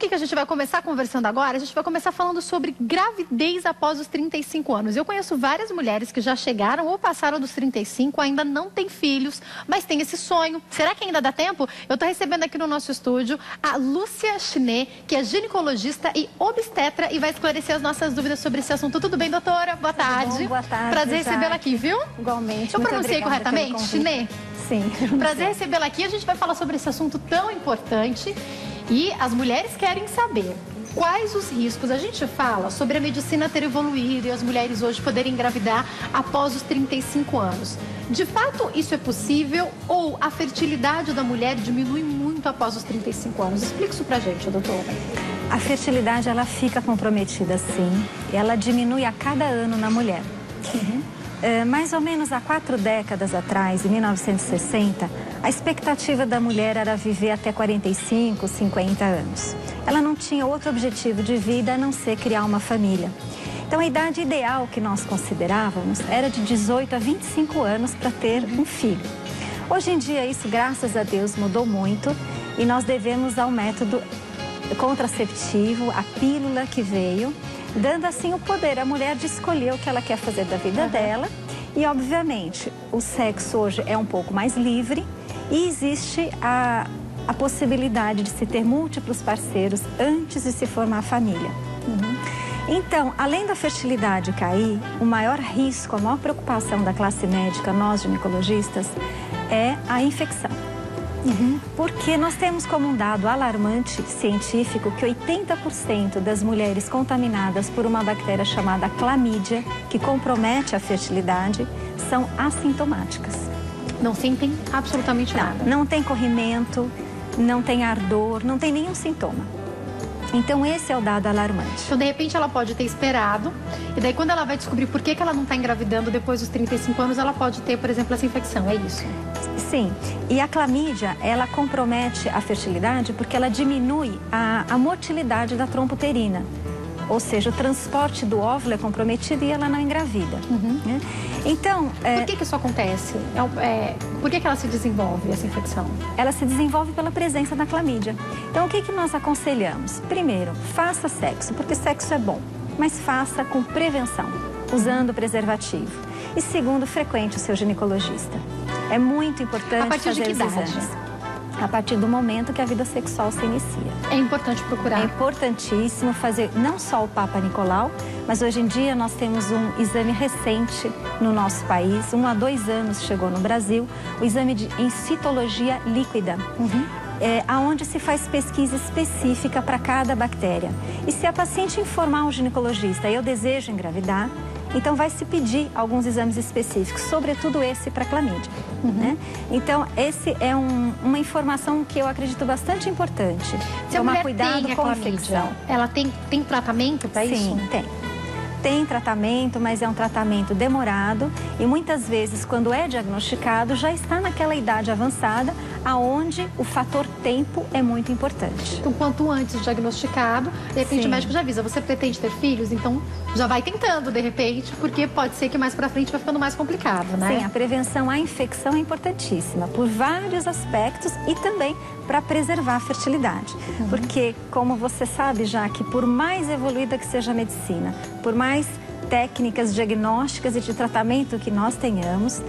A gente vai começar conversando agora, a gente vai começar falando sobre gravidez após os 35 anos. Eu conheço várias mulheres que já chegaram ou passaram dos 35, ainda não têm filhos, mas têm esse sonho. Será que ainda dá tempo? Eu estou recebendo aqui no nosso estúdio a Lúcia Chiné, que é ginecologista e obstetra e vai esclarecer as nossas dúvidas sobre esse assunto. Tudo bem, doutora? Boa tarde. Bom, boa tarde. Prazer recebê-la aqui, viu? Igualmente. Eu pronunciei corretamente, Chiné? Sim. Prazer recebê-la aqui. A gente vai falar sobre esse assunto tão importante. E as mulheres querem saber quais os riscos. A gente fala sobre a medicina ter evoluído e as mulheres hoje poderem engravidar após os 35 anos. De fato, isso é possível ou a fertilidade da mulher diminui muito após os 35 anos? Explica isso pra gente, doutora. A fertilidade, ela fica comprometida, sim. Ela diminui a cada ano na mulher. Mais ou menos há 4 décadas atrás, em 1960, a expectativa da mulher era viver até 45, 50 anos. Ela não tinha outro objetivo de vida a não ser criar uma família. Então, a idade ideal que nós considerávamos era de 18 a 25 anos para ter um filho. Hoje em dia, isso, graças a Deus, mudou muito e nós devemos ao método contraceptivo, a pílula que veio, dando assim o poder à mulher de escolher o que ela quer fazer da vida dela. E, obviamente, o sexo hoje é um pouco mais livre e existe a possibilidade de se ter múltiplos parceiros antes de se formar família. Então, além da fertilidade cair, o maior risco, a maior preocupação da classe médica, nós ginecologistas, é a infecção. Porque nós temos como um dado alarmante científico que 80% das mulheres contaminadas por uma bactéria chamada clamídia, que compromete a fertilidade, são assintomáticas. Não sentem absolutamente nada. Não tem corrimento, não tem ardor, não tem nenhum sintoma. Então, esse é o dado alarmante. Então, de repente, ela pode ter esperado, e daí quando ela vai descobrir por que ela não está engravidando depois dos 35 anos, ela pode ter, por exemplo, essa infecção, é isso? Sim, e a clamídia, ela compromete a fertilidade porque ela diminui a motilidade da trompa uterina. Ou seja, o transporte do óvulo é comprometido e ela não engravida. Né? Então... Por que isso acontece? Por que ela se desenvolve, essa infecção? Ela se desenvolve pela presença da clamídia. Então, o que nós aconselhamos? Primeiro, faça sexo, porque sexo é bom, mas faça com prevenção, usando preservativo. E segundo, frequente o seu ginecologista. É muito importante fazer os exames. A partir do momento que a vida sexual se inicia. É importante procurar. É importantíssimo fazer não só o Papa Nicolau, mas hoje em dia nós temos um exame recente no nosso país, 1 a 2 anos chegou no Brasil, o exame em citologia líquida. Aonde se faz pesquisa específica para cada bactéria. E se a paciente informar o ginecologista, eu desejo engravidar, então vai se pedir alguns exames específicos, sobretudo esse para clamídia. Né? Então, esse é uma informação que eu acredito bastante importante. Tomar cuidado com a infecção. Ela tem tratamento para isso? Sim, tem. Tem tratamento, mas é um tratamento demorado e muitas vezes, quando é diagnosticado, já está naquela idade avançada, aonde o fator tempo é muito importante. Então, quanto antes diagnosticado, de repente o médico já avisa, você pretende ter filhos? Então, já vai tentando, de repente, porque pode ser que mais pra frente vai ficando mais complicado, né? Sim, a prevenção à infecção é importantíssima, por vários aspectos e também para preservar a fertilidade. Porque, como você sabe já, que por mais evoluída que seja a medicina, por mais técnicas diagnósticas e de tratamento que nós tenhamos,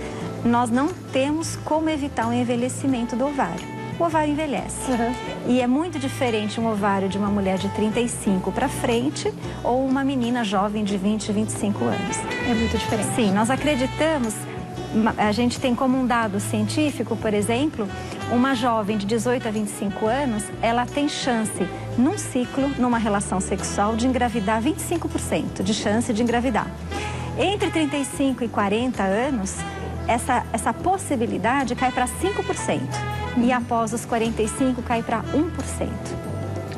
nós não temos como evitar o envelhecimento do ovário. O ovário envelhece. E é muito diferente um ovário de uma mulher de 35 para frente ou uma menina jovem de 20, 25 anos. É muito diferente. Sim, nós acreditamos, a gente tem como um dado científico, por exemplo, uma jovem de 18 a 25 anos, ela tem chance, num ciclo, numa relação sexual, de engravidar 25% de chance de engravidar. Entre 35 e 40 anos, essa possibilidade cai para 5%. E após os 45, cai para 1%.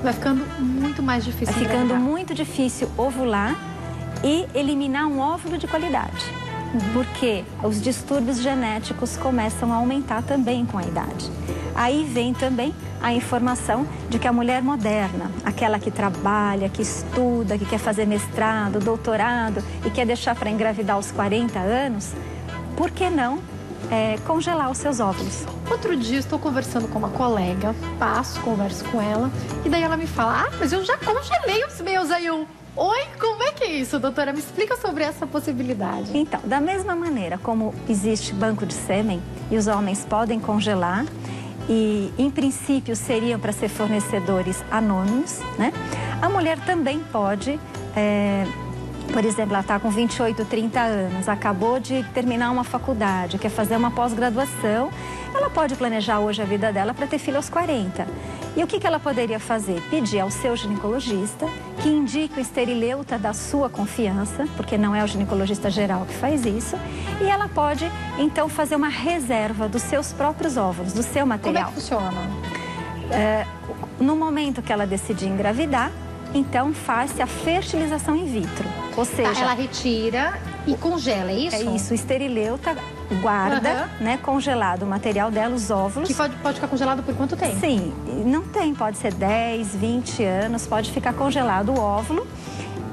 Vai ficando muito mais difícil. Vai ficando muito difícil ovular e eliminar um óvulo de qualidade. Porque os distúrbios genéticos começam a aumentar também com a idade. Aí vem também a informação de que a mulher moderna, aquela que trabalha, que estuda, que quer fazer mestrado, doutorado e quer deixar para engravidar aos 40 anos, por que não congelar os seus óvulos. Outro dia estou conversando com uma colega, converso com ela, e daí ela me fala, mas eu já congelei os meus. Aí eu, oi, como é que é isso, doutora? Me explica sobre essa possibilidade. Então, da mesma maneira como existe banco de sêmen e os homens podem congelar, e em princípio seriam para ser fornecedores anônimos, né? A mulher também pode, por exemplo, ela está com 28, 30 anos, acabou de terminar uma faculdade, quer fazer uma pós-graduação, ela pode planejar hoje a vida dela para ter filho aos 40. E o que ela poderia fazer? Pedir ao seu ginecologista que indique o esterileuta da sua confiança, porque não é o ginecologista geral que faz isso, e ela pode, então, fazer uma reserva dos seus próprios óvulos, do seu material. Como é que funciona? No momento que ela decidir engravidar, então faz-se a fertilização in vitro, ou seja... ela retira e congela, é isso? É isso, o esterileuta guarda, né, congelado o material dela, os óvulos. Que pode ficar congelado por quanto tempo? Sim, não tem, pode ser 10, 20 anos, pode ficar congelado o óvulo.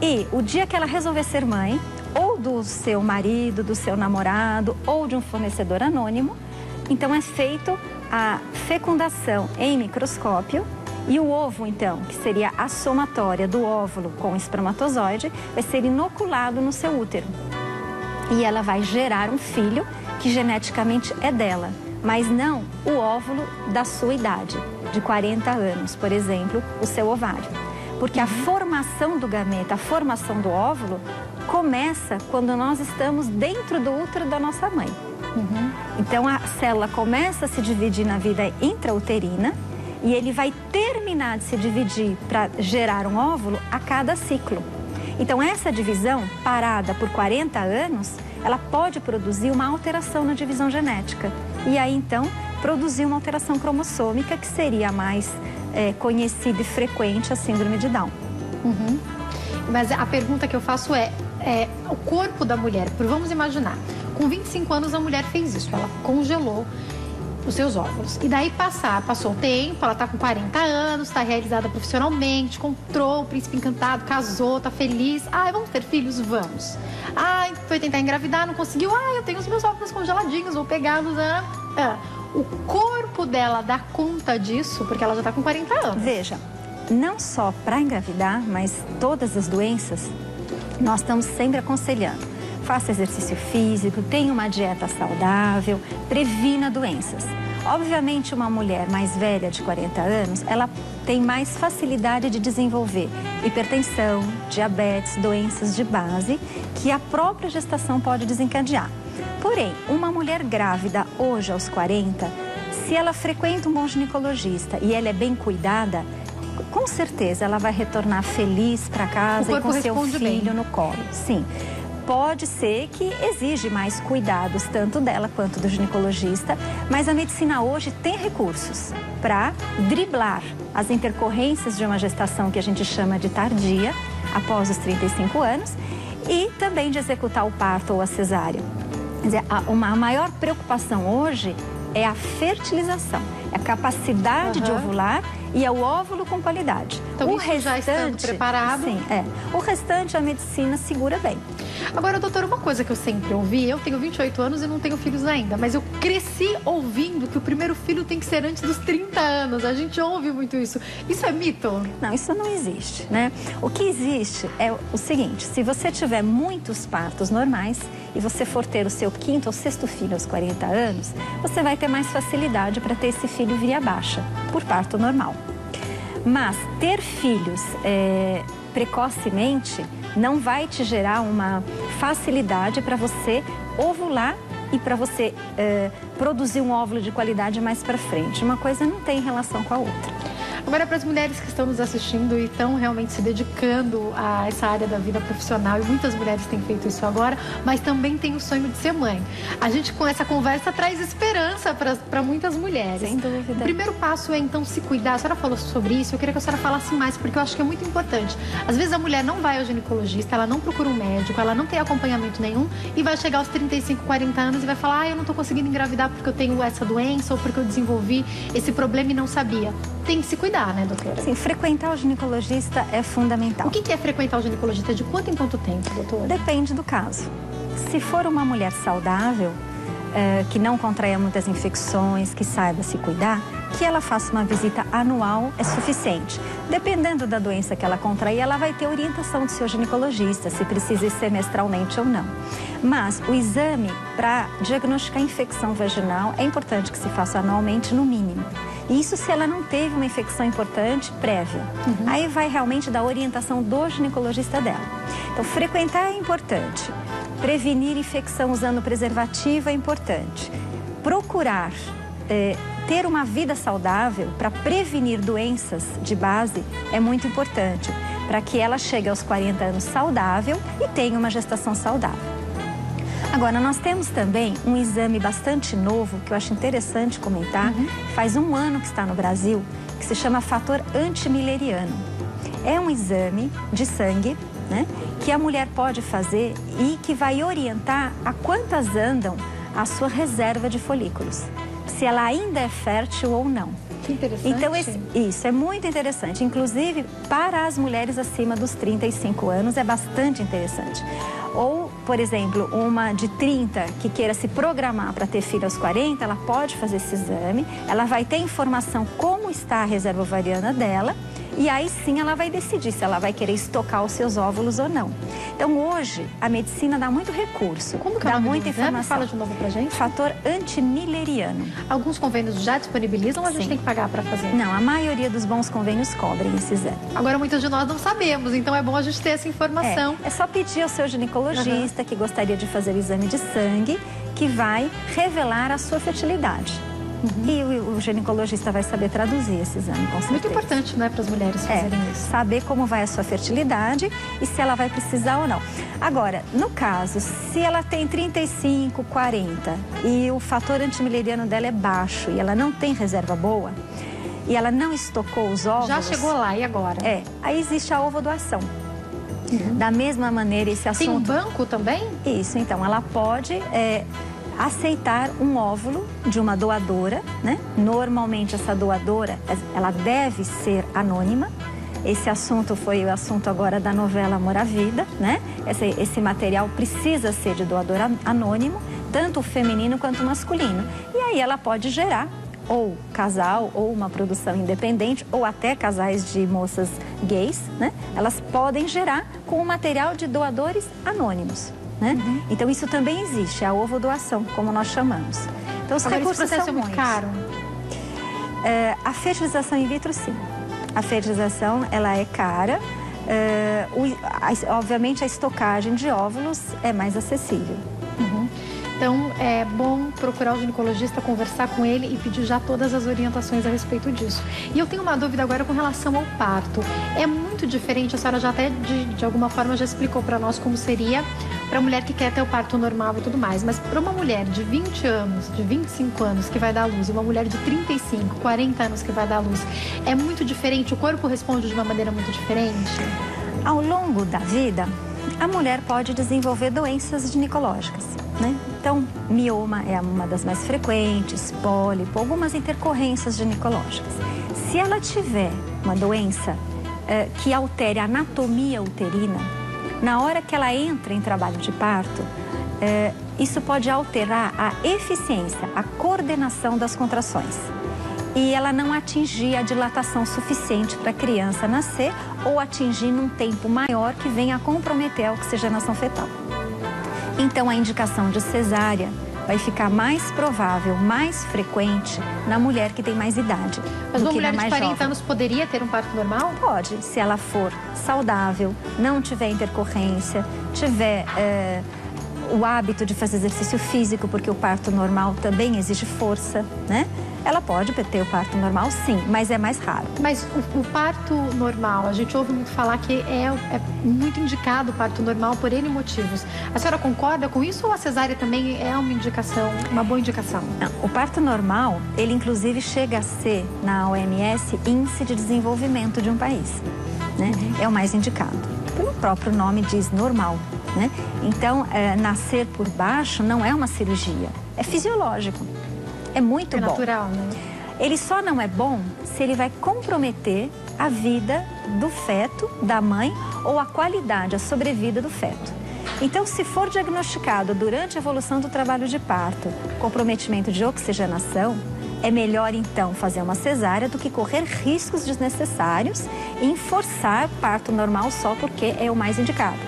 E o dia que ela resolver ser mãe, ou do seu marido, do seu namorado, ou de um fornecedor anônimo, então é feito a fecundação em microscópio. E o ovo, então, que seria a somatória do óvulo com o espermatozoide, vai ser inoculado no seu útero. E ela vai gerar um filho que geneticamente é dela, mas não o óvulo da sua idade, de 40 anos, por exemplo, o seu ovário. Porque a formação do gameta, a formação do óvulo, começa quando nós estamos dentro do útero da nossa mãe. Então, a célula começa a se dividir na vida intrauterina, e ele vai terminar de se dividir para gerar um óvulo a cada ciclo. Então, essa divisão, parada por 40 anos, ela pode produzir uma alteração na divisão genética. E aí, então, produzir uma alteração cromossômica, que seria a mais conhecida e frequente, a síndrome de Down. Mas a pergunta que eu faço é o corpo da mulher, vamos imaginar, com 25 anos a mulher fez isso, ela congelou os seus óvulos. E daí passou o tempo, ela tá com 40 anos, tá realizada profissionalmente, encontrou o príncipe encantado, casou, tá feliz. Vamos ter filhos? Vamos. Foi tentar engravidar, não conseguiu. Eu tenho os meus óvulos congeladinhos, vou pegá-los. O corpo dela dá conta disso, porque ela já tá com 40 anos. Veja, não só para engravidar, mas todas as doenças, nós estamos sempre aconselhando. Faça exercício físico, tenha uma dieta saudável, previna doenças. Obviamente, uma mulher mais velha, de 40 anos, ela tem mais facilidade de desenvolver hipertensão, diabetes, doenças de base, que a própria gestação pode desencadear. Porém, uma mulher grávida, hoje aos 40, se ela frequenta um bom ginecologista e ela é bem cuidada, com certeza ela vai retornar feliz para casa e com seu filho no colo. Sim. Pode ser que exige mais cuidados, tanto dela quanto do ginecologista, mas a medicina hoje tem recursos para driblar as intercorrências de uma gestação que a gente chama de tardia, após os 35 anos, e também de executar o parto ou a cesárea. Quer dizer, a maior preocupação hoje é a fertilização, é a capacidade de ovular e é o óvulo com qualidade. Então, o restante, já estando preparado... Sim, o restante a medicina segura bem. Agora, doutora, uma coisa que eu sempre ouvi, eu tenho 28 anos e não tenho filhos ainda, mas eu cresci ouvindo que o primeiro filho tem que ser antes dos 30 anos. A gente ouve muito isso. Isso é mito? Não, isso não existe, né? O que existe é o seguinte, se você tiver muitos partos normais e você for ter o seu 5º ou 6º filho aos 40 anos, você vai ter mais facilidade para ter esse filho via baixa, por parto normal. Mas ter filhos precocemente não vai te gerar uma facilidade para você ovular e para você produzir um óvulo de qualidade mais para frente. Uma coisa não tem relação com a outra. Agora, para as mulheres que estão nos assistindo e estão realmente se dedicando a essa área da vida profissional, e muitas mulheres têm feito isso agora, mas também tem o sonho de ser mãe. A gente, com essa conversa, traz esperança para muitas mulheres. Sem dúvida. O primeiro passo é, então, se cuidar. A senhora falou sobre isso, eu queria que a senhora falasse mais, porque eu acho que é muito importante. Às vezes a mulher não vai ao ginecologista, ela não procura um médico, ela não tem acompanhamento nenhum e vai chegar aos 35, 40 anos e vai falar: eu não estou conseguindo engravidar porque eu tenho essa doença ou porque eu desenvolvi esse problema e não sabia. Tem que se cuidar, né, doutora? Sim, frequentar o ginecologista é fundamental. O que é frequentar o ginecologista? De quanto em quanto tempo, doutora? Depende do caso. Se for uma mulher saudável, que não contraia muitas infecções, que saiba se cuidar, que ela faça uma visita anual é suficiente. Dependendo da doença que ela contrair, ela vai ter orientação do seu ginecologista, se precisa ir semestralmente ou não. Mas o exame para diagnosticar infecção vaginal é importante que se faça anualmente, no mínimo. Isso se ela não teve uma infecção importante prévia. Aí vai realmente da orientação do ginecologista dela. Então, frequentar é importante. Prevenir infecção usando preservativo é importante. Procurar ter uma vida saudável para prevenir doenças de base é muito importante, para que ela chegue aos 40 anos saudável e tenha uma gestação saudável. Agora, nós temos também um exame bastante novo, que eu acho interessante comentar, faz 1 ano que está no Brasil, que se chama fator antimileriano. É um exame de sangue, né, que a mulher pode fazer e que vai orientar a quantas andam a sua reserva de folículos, se ela ainda é fértil ou não. Que interessante. Então, isso é muito interessante. Inclusive, para as mulheres acima dos 35 anos, é bastante interessante. Ou, por exemplo, uma de 30 que queira se programar para ter filho aos 40, ela pode fazer esse exame, ela vai ter informação como está a reserva ovariana dela, e aí sim ela vai decidir se ela vai querer estocar os seus óvulos ou não. Então, hoje, a medicina dá muito recurso. Como que é o dá nome muita do exame? informação. Fala de novo pra gente. Fator antimileriano. Alguns convênios já disponibilizam ou a gente Sim. tem que pagar para fazer? Não, a maioria dos bons convênios cobrem esse exame. Agora, muitos de nós não sabemos, então é bom a gente ter essa informação. É só pedir ao seu ginecologista que gostaria de fazer o exame de sangue, que vai revelar a sua fertilidade. E o ginecologista vai saber traduzir esse exame, com certeza. Muito importante, né, para as mulheres fazerem isso. Saber como vai a sua fertilidade e se ela vai precisar ou não. Agora, no caso, se ela tem 35, 40 e o fator antimileriano dela é baixo e ela não tem reserva boa e ela não estocou os óvulos... Já chegou lá, e agora? Aí existe a ovodoação. Da mesma maneira, esse assunto... Tem um banco também? Isso, então, ela pode... aceitar um óvulo de uma doadora, né? Normalmente essa doadora, ela deve ser anônima. Esse assunto foi o assunto agora da novela Amor à Vida, né? Esse material precisa ser de doador anônimo, tanto o feminino quanto o masculino. E aí ela pode gerar ou casal, ou uma produção independente, ou até casais de moças gays, né? Elas podem gerar com o material de doadores anônimos. Né? Então isso também existe, a ovodoação, como nós chamamos. Então os recursos esse processo são é muito caro? A fertilização in vitro, sim. A fertilização, ela é cara. Obviamente a estocagem de óvulos é mais acessível. Então, é bom procurar o ginecologista, conversar com ele e pedir já todas as orientações a respeito disso. E eu tenho uma dúvida agora com relação ao parto. É muito diferente, a senhora já até de alguma forma já explicou para nós como seria para a mulher que quer ter o parto normal e tudo mais. Mas para uma mulher de 20 anos, de 25 anos que vai dar à luz e uma mulher de 35, 40 anos que vai dar à luz, é muito diferente? O corpo responde de uma maneira muito diferente? Ao longo da vida, a mulher pode desenvolver doenças ginecológicas, né? Então, mioma é uma das mais frequentes, pólipo, algumas intercorrências ginecológicas. Se ela tiver uma doença que altere a anatomia uterina, na hora que ela entra em trabalho de parto, isso pode alterar a eficiência, a coordenação das contrações. E ela não atingir a dilatação suficiente para a criança nascer ou atingir num tempo maior que venha a comprometer a oxigenação fetal. Então, a indicação de cesárea vai ficar mais provável, mais frequente na mulher que tem mais idade. Mas uma do que mulher na mais de 40 jovem. anos poderia ter um parto normal? Pode, se ela for saudável, não tiver intercorrência, tiver o hábito de fazer exercício físico, porque o parto normal também exige força, né? Ela pode ter o parto normal, sim, mas é mais raro. Mas o parto normal, a gente ouve muito falar que é muito indicado o parto normal por N motivos. A senhora concorda com isso ou a cesárea também é uma indicação, uma boa indicação? Não, o parto normal, ele inclusive chega a ser, na OMS, índice de desenvolvimento de um país, né? É o mais indicado. O próprio nome diz normal, né? Então, nascer por baixo não é uma cirurgia, é fisiológico. É muito bom. É natural, né? Ele só não é bom se ele vai comprometer a vida do feto, da mãe, ou a qualidade, a sobrevida do feto. Então, se for diagnosticado durante a evolução do trabalho de parto, comprometimento de oxigenação, é melhor então fazer uma cesárea do que correr riscos desnecessários em forçar parto normal só porque é o mais indicado.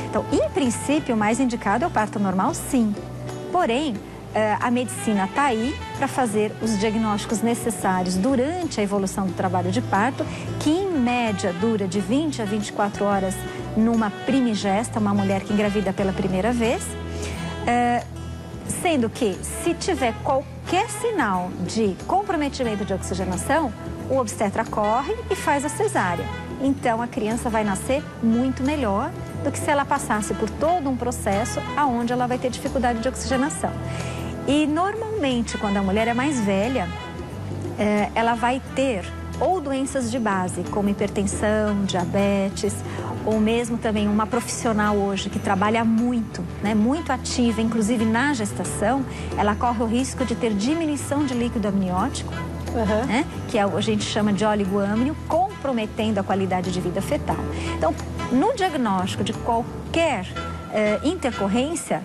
Então, em princípio, o mais indicado é o parto normal, sim. Porém, a medicina está aí para fazer os diagnósticos necessários durante a evolução do trabalho de parto, que em média dura de 20 a 24 horas numa primigesta, uma mulher que engravida pela primeira vez. Sendo que, se tiver qualquer sinal de comprometimento de oxigenação, o obstetra corre e faz a cesárea. Então, a criança vai nascer muito melhor do que se ela passasse por todo um processo onde ela vai ter dificuldade de oxigenação. E, normalmente, quando a mulher é mais velha, ela vai ter ou doenças de base, como hipertensão, diabetes, ou mesmo também uma profissional hoje que trabalha muito, né, muito ativa, inclusive na gestação, ela corre o risco de ter diminuição de líquido amniótico, né, que a gente chama de oligoâmnio, comprometendo a qualidade de vida fetal. Então, no diagnóstico de qualquer intercorrência,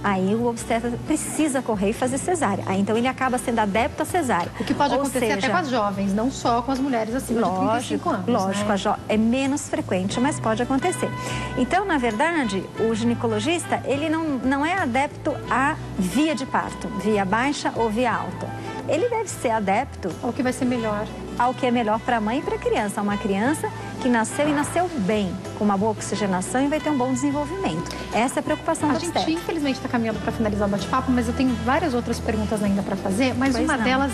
aí o obstetra precisa correr e fazer cesárea. Aí, então, ele acaba sendo adepto à cesárea. O que pode acontecer até com as jovens, não só com as mulheres acima de 35 anos. Lógico, né? É menos frequente, mas pode acontecer. Então, na verdade, o ginecologista, ele não é adepto à via de parto, via baixa ou via alta. Ele deve ser adepto ao que vai ser melhor. Ao que é melhor para a mãe e para a criança. Uma criança que nasceu e nasceu bem, com uma boa oxigenação e vai ter um bom desenvolvimento. Essa é a preocupação do obstetra. A gente, infelizmente, está caminhando para finalizar o bate-papo, mas eu tenho várias outras perguntas ainda para fazer, mas uma delas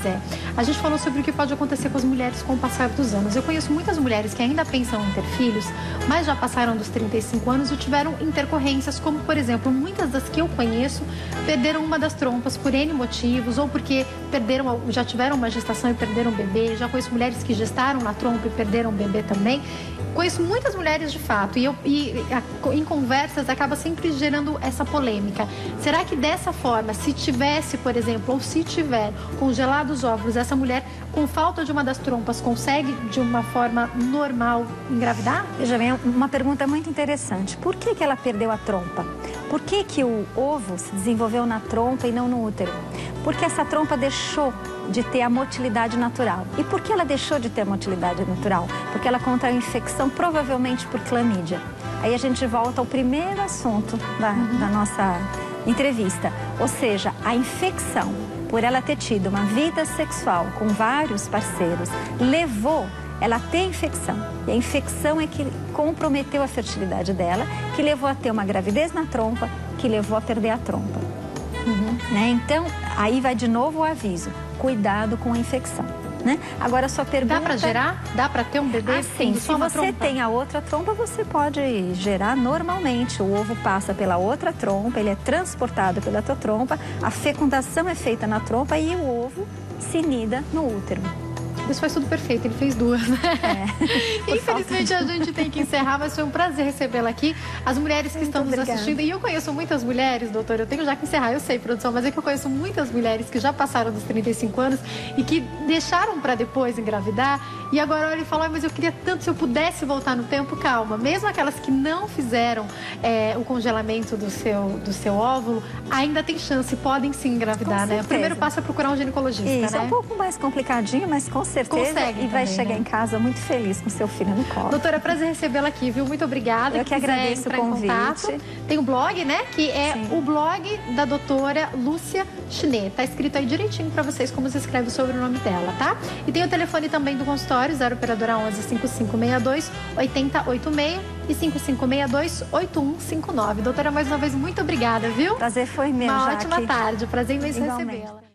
a gente falou sobre o que pode acontecer com as mulheres com o passar dos anos. Eu conheço muitas mulheres que ainda pensam em ter filhos, mas já passaram dos 35 anos e tiveram intercorrências, como, por exemplo, muitas das que eu conheço perderam uma das trompas por N motivos, ou porque já tiveram uma gestação e perderam o bebê. Já conheço mulheres que gestaram na trompa e perderam o bebê também. Conheço muitas mulheres de fato e em conversas acaba sempre gerando essa polêmica. Será que dessa forma, se tivesse, por exemplo, ou se tiver congelados os óvulos, essa mulher com falta de uma das trompas consegue de uma forma normal engravidar? Veja bem, uma pergunta muito interessante. Por que ela perdeu a trompa? Por que o ovo se desenvolveu na trompa e não no útero? Porque essa trompa deixou de ter a motilidade natural. E por que ela deixou de ter a motilidade natural? Porque ela contraiu infecção, provavelmente por clamídia. Aí a gente volta ao primeiro assunto da nossa entrevista. Ou seja, a infecção, por ela ter tido uma vida sexual com vários parceiros, levou ela a ter infecção. E a infecção é que comprometeu a fertilidade dela, que levou a ter uma gravidez na trompa, que levou a perder a trompa. Né? Então, aí vai de novo o aviso. Cuidado com a infecção. Né? Agora, a sua pergunta... Dá para gerar? Dá para ter um bebê? Sim, se você tem a outra trompa, você pode gerar normalmente. O ovo passa pela outra trompa, ele é transportado pela tua trompa, a fecundação é feita na trompa e o ovo se nida no útero. Isso faz tudo perfeito, ele fez duas, né? Infelizmente a gente tem que encerrar, mas foi um prazer recebê-la aqui. As mulheres que estão nos assistindo, e eu conheço muitas mulheres, doutora, eu tenho já que encerrar, eu sei, produção, mas é que eu conheço muitas mulheres que já passaram dos 35 anos e que deixaram para depois engravidar, e agora olha e fala, mas eu queria tanto, se eu pudesse voltar no tempo, calma. Mesmo aquelas que não fizeram o congelamento do seu óvulo, ainda tem chance, podem sim engravidar, né? O primeiro passo é procurar um ginecologista, isso, né? É um pouco mais complicadinho, mas com certeza consegue e vai também, chegar né? em casa muito feliz com seu filho no colo. Doutora, é prazer recebê-la aqui, viu? Muito obrigada. Eu que agradeço o convite. Tem um blog, né? Que é o blog da doutora Lúcia Chinet. Tá escrito aí direitinho para vocês como se escreve o sobrenome dela, tá? E tem o telefone também do consultório, 0 operadora 11 5562 8086 e 5562 8159. Doutora, mais uma vez, muito obrigada, viu? Prazer foi meu, Uma ótima tarde. Prazer imenso recebê-la.